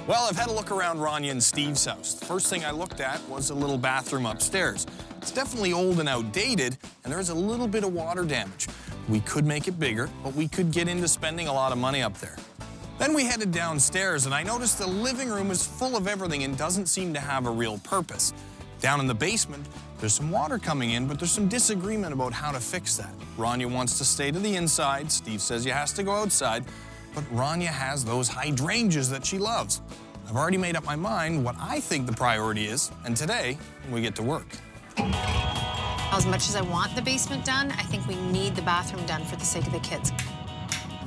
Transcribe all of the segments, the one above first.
Well, I've had a look around Rania and Steve's house. The first thing I looked at was a little bathroom upstairs. It's definitely old and outdated, and there's a little bit of water damage. We could make it bigger, but we could get into spending a lot of money up there. Then we headed downstairs, and I noticed the living room is full of everything and doesn't seem to have a real purpose. Down in the basement, there's some water coming in, but there's some disagreement about how to fix that. Rania wants to stay to the inside. Steve says he has to go outside. But Rania has those hydrangeas that she loves. I've already made up my mind what I think the priority is, and today we get to work. As much as I want the basement done, I think we need the bathroom done for the sake of the kids.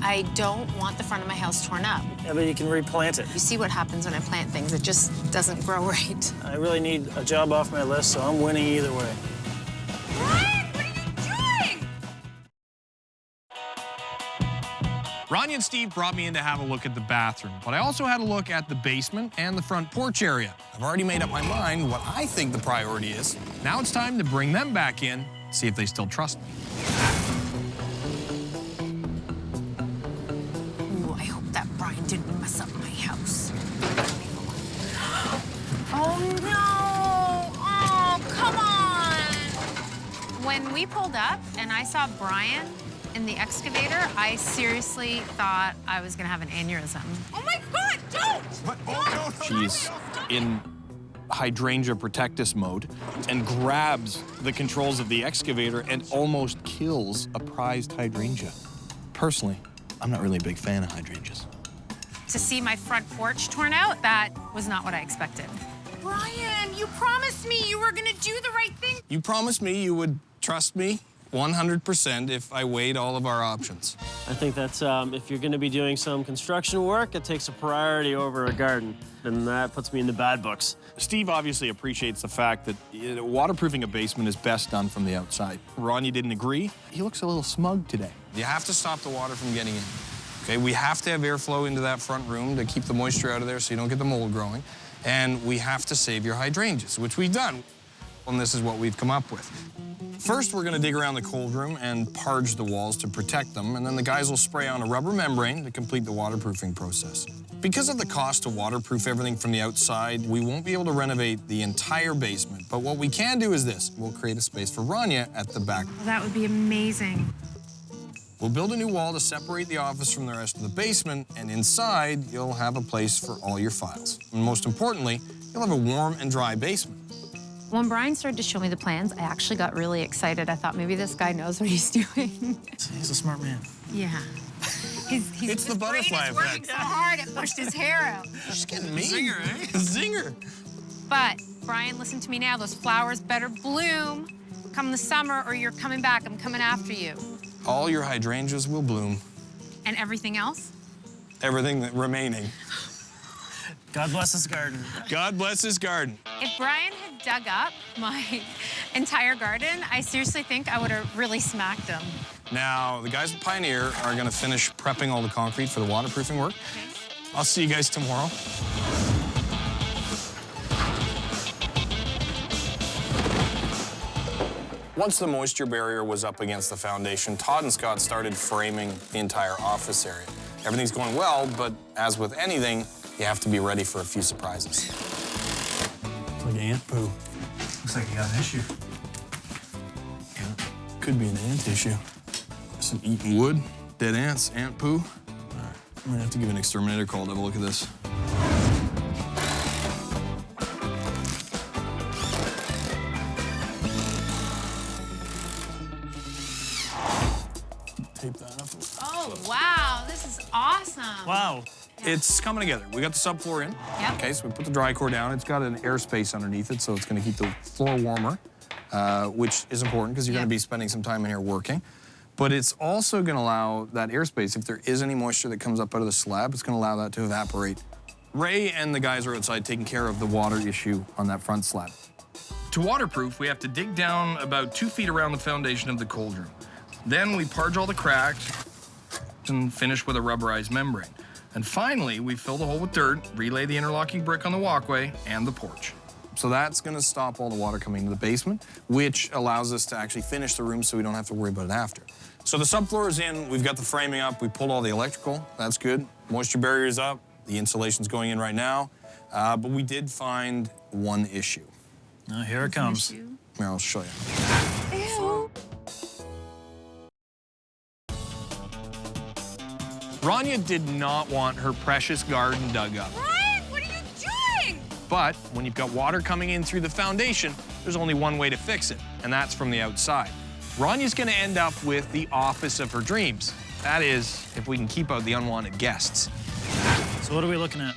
I don't want the front of my house torn up. Yeah, but you can replant it. You see what happens when I plant things. It just doesn't grow right. I really need a job off my list, so I'm winning either way. Bryan, what are you doing? Rania and Steve brought me in to have a look at the bathroom, but I also had a look at the basement and the front porch area. I've already made up my mind what I think the priority is. Now it's time to bring them back in, see if they still trust me. Ooh, I hope that Bryan didn't mess up my house. Oh, no! Oh, come on! When we pulled up and I saw Bryan in the excavator, I seriously thought I was gonna have an aneurysm. Oh my God, don't! What? Oh, no. She's in hydrangea protectus mode and grabs the controls of the excavator and almost kills a prized hydrangea. Personally, I'm not really a big fan of hydrangeas. To see my front porch torn out, that was not what I expected. Bryan, you promised me you were gonna do the right thing. You promised me you would trust me 100% if I weighed all of our options. I think that's if you're going to be doing some construction work, it takes a priority over a garden, and that puts me in the bad books. Steve obviously appreciates the fact that waterproofing a basement is best done from the outside. Rania didn't agree. He looks a little smug today. You have to stop the water from getting in. Okay, we have to have airflow into that front room to keep the moisture out of there so you don't get the mold growing. And we have to save your hydrangeas, which we've done. And this is what we've come up with. First, we're gonna dig around the cold room and parge the walls to protect them, and then the guys will spray on a rubber membrane to complete the waterproofing process. Because of the cost to waterproof everything from the outside, we won't be able to renovate the entire basement, but what we can do is this. We'll create a space for Rania at the back. Well, that would be amazing. We'll build a new wall to separate the office from the rest of the basement, and inside, you'll have a place for all your files. And most importantly, you'll have a warm and dry basement. When Bryan started to show me the plans, I actually got really excited. I thought maybe this guy knows what he's doing. He's a smart man. Yeah. He's It's the butterfly working effect. so hard, it pushed his hair out. She's getting mean. Zinger, eh? Zinger. But, Bryan, listen to me now. Those flowers better bloom come the summer or you're coming back. I'm coming after you. All your hydrangeas will bloom. And everything else? Everything that remaining. God bless his garden. God bless his garden. If Bryan had dug up my entire garden, I seriously think I would have really smacked him. Now, the guys at Pioneer are gonna finish prepping all the concrete for the waterproofing work. Okay. I'll see you guys tomorrow. Once the moisture barrier was up against the foundation, Todd and Scott started framing the entire office area. Everything's going well, but as with anything, you have to be ready for a few surprises. It's like ant poo. Looks like you got an issue. Yeah, could be an ant issue. Some eaten wood, dead ants, ant poo. All right, I'm gonna have to give an exterminator call to have a look at this. Tape that up. Oh, wow, this is awesome. Wow. It's coming together. We got the subfloor in. Yep. Okay, so we put the dry core down. It's got an airspace underneath it, so it's gonna keep the floor warmer, which is important because you're gonna be spending some time in here working. But it's also gonna allow that airspace, if there is any moisture that comes up out of the slab, it's gonna allow that to evaporate. Ray and the guys are outside taking care of the water issue on that front slab. To waterproof, we have to dig down about 2 feet around the foundation of the cold room. Then we parge all the cracks and finish with a rubberized membrane. And finally, we fill the hole with dirt, relay the interlocking brick on the walkway and the porch. So that's gonna stop all the water coming into the basement, which allows us to actually finish the room so we don't have to worry about it after. So the subfloor is in, we've got the framing up, we pulled all the electrical, that's good. Moisture barrier's up, The insulation's going in right now, but we did find one issue. Oh, here it comes. Here, I'll show you. Ew. Rania did not want her precious garden dug up. Bryan, what are you doing? But when you've got water coming in through the foundation, there's only one way to fix it, and that's from the outside. Rania's gonna end up with the office of her dreams. That is, if we can keep out the unwanted guests. So what are we looking at?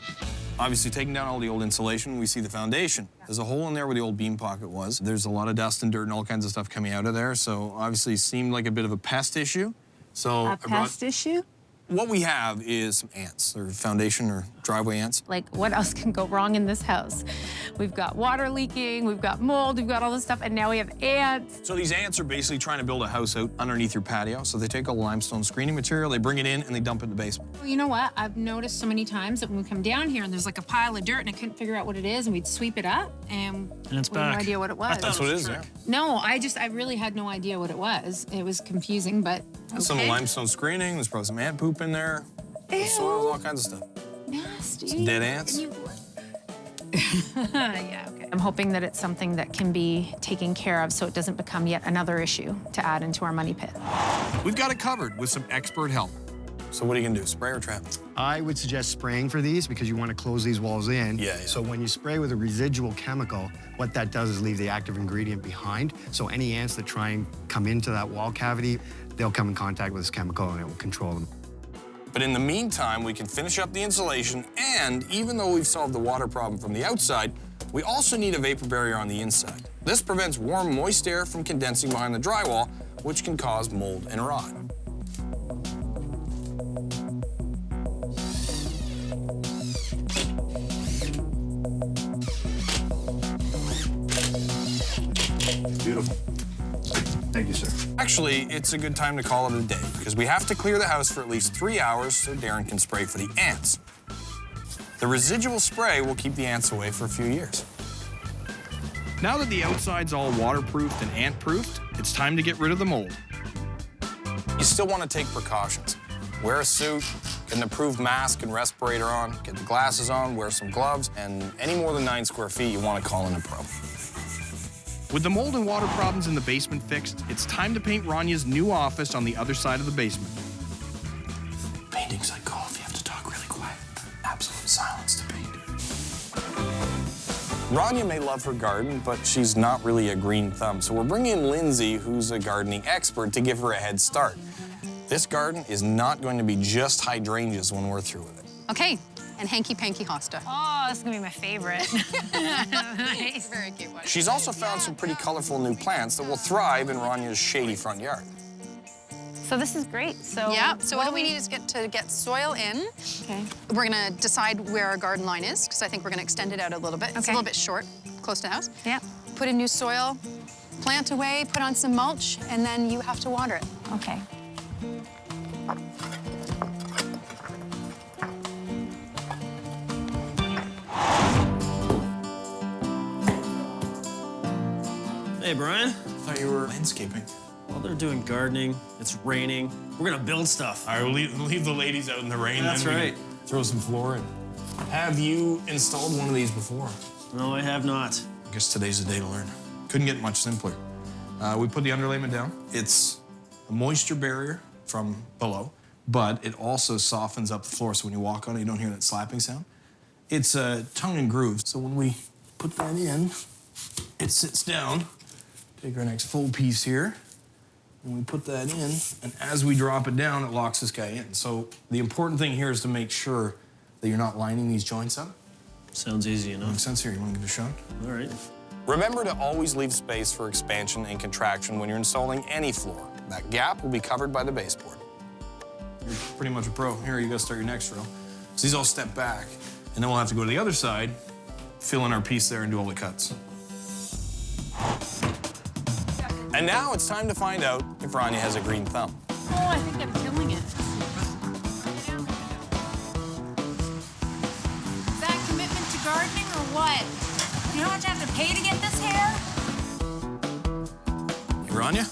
Obviously, taking down all the old insulation, we see the foundation. There's a hole in there where the old beam pocket was. There's a lot of dust and dirt and all kinds of stuff coming out of there, so obviously it seemed like a bit of a pest issue. So A pest issue? what we have is some ants, or foundation or driveway ants. Like, what else can go wrong in this house? We've got water leaking, we've got mold, we've got all this stuff, and now we have ants. So these ants are basically trying to build a house out underneath your patio. So they take all the limestone screening material, they bring it in, and they dump it in the basement. Well, you know what? I've noticed so many times that when we come down here and there's like a pile of dirt and I couldn't figure out what it is, and we'd sweep it up and it's we had back. no idea what it was. That's what it is, yeah. No, I really had no idea what it was. It was confusing, but okay. Some limestone screening, there's probably some ant poop in there. Soils, all kinds of stuff. Nasty. Some dead ants. Yeah, okay. I'm hoping that it's something that can be taken care of so it doesn't become yet another issue to add into our money pit. We've got it covered with some expert help. So what are you gonna do, spray or trap? I would suggest spraying for these because you want to close these walls in. Yeah. So when you spray with a residual chemical, what that does is leave the active ingredient behind. So any ants that try and come into that wall cavity, they'll come in contact with this chemical and it will control them. But in the meantime, we can finish up the insulation, and even though we've solved the water problem from the outside, we also need a vapor barrier on the inside. This prevents warm, moist air from condensing behind the drywall, which can cause mold and rot. Beautiful. Thank you, sir. Actually, it's a good time to call it a day because we have to clear the house for at least 3 hours so Darren can spray for the ants. The residual spray will keep the ants away for a few years. Now that the outside's all waterproofed and ant-proofed, it's time to get rid of the mold. You still want to take precautions. Wear a suit, get an approved mask and respirator on, get the glasses on, wear some gloves, and any more than 9 square feet, you want to call in a pro. With the mold and water problems in the basement fixed, it's time to paint Rania's new office on the other side of the basement. Painting's like golf. You have to talk really quiet. Absolute silence to paint. Rania may love her garden, but she's not really a green thumb. So we're bringing in Lindsay, who's a gardening expert, to give her a head start. This garden is not going to be just hydrangeas when we're through with it. Okay, and hanky-panky hosta. Oh, this is gonna be my favorite. Nice. Very cute one. She's also found some pretty colorful new plants that will thrive in Rania's shady front yard. So this is great. So Yeah, so what we need is get soil in. Okay. We're gonna decide where our garden line is, because I think we're gonna extend it out a little bit. It's a Okay. little bit short, close to the house. Yeah. Put in new soil, plant away, put on some mulch, and then you have to water it. Okay. Hey, Brian. I thought you were landscaping. Well, they're doing gardening. It's raining. We're gonna build stuff. All right, we'll leave the ladies out in the rain. That's then we right. can throw some floor in. Have you installed one of these before? No, I have not. I guess today's the day to learn. Couldn't get much simpler. We put the underlayment down. It's a moisture barrier from below, but it also softens up the floor, so when you walk on it, you don't hear that slapping sound. It's a tongue and groove, so when we put that in, it sits down. Take our next full piece here, and we put that in, and as we drop it down, it locks this guy in. So the important thing here is to make sure that you're not lining these joints up. Sounds easy enough. Makes sense here. You want to give it a shot? All right. Remember to always leave space for expansion and contraction when you're installing any floor. That gap will be covered by the baseboard. You're pretty much a pro. Here, you gotta start your next row. So these all step back, and then we'll have to go to the other side, fill in our piece there, and do all the cuts. And now it's time to find out if Rania has a green thumb. Oh, I think I'm killing it. Is that commitment to gardening or what? You know how much I have to pay to get this hair? Hey, Rania,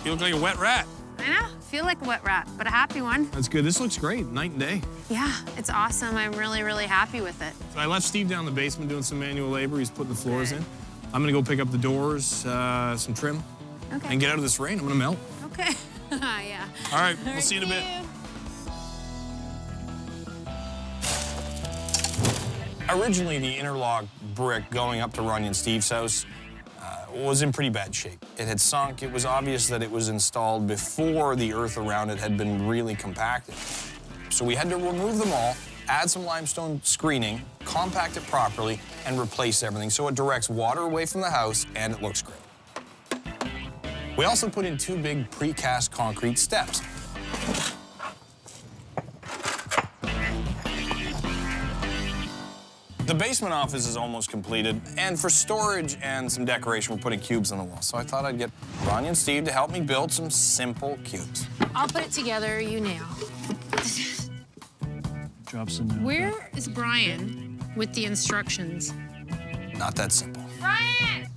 you look like a wet rat. I know. feel like a wet rat, but a happy one. That's good. This looks great, night and day. Yeah, it's awesome. I'm really, really happy with it. So I left Steve down in the basement doing some manual labor. He's putting the floors in. I'm gonna go pick up the doors, some trim, and get out of this rain. I'm gonna melt. Okay. Yeah. All right, we'll see you in a bit. Originally, the interlock brick going up to Rania and Steve's house was in pretty bad shape. It had sunk. It was obvious that it was installed before the earth around it had been really compacted. So we had to remove them all, add some limestone screening, compact it properly, and replace everything so it directs water away from the house and it looks great. We also put in 2 big precast concrete steps. The basement office is almost completed, and for storage and some decoration, we're putting cubes on the wall. So I thought I'd get Rania and Steve to help me build some simple cubes. I'll put it together, you now. Drops in there. Where is Brian with the instructions? Not that simple. Brian!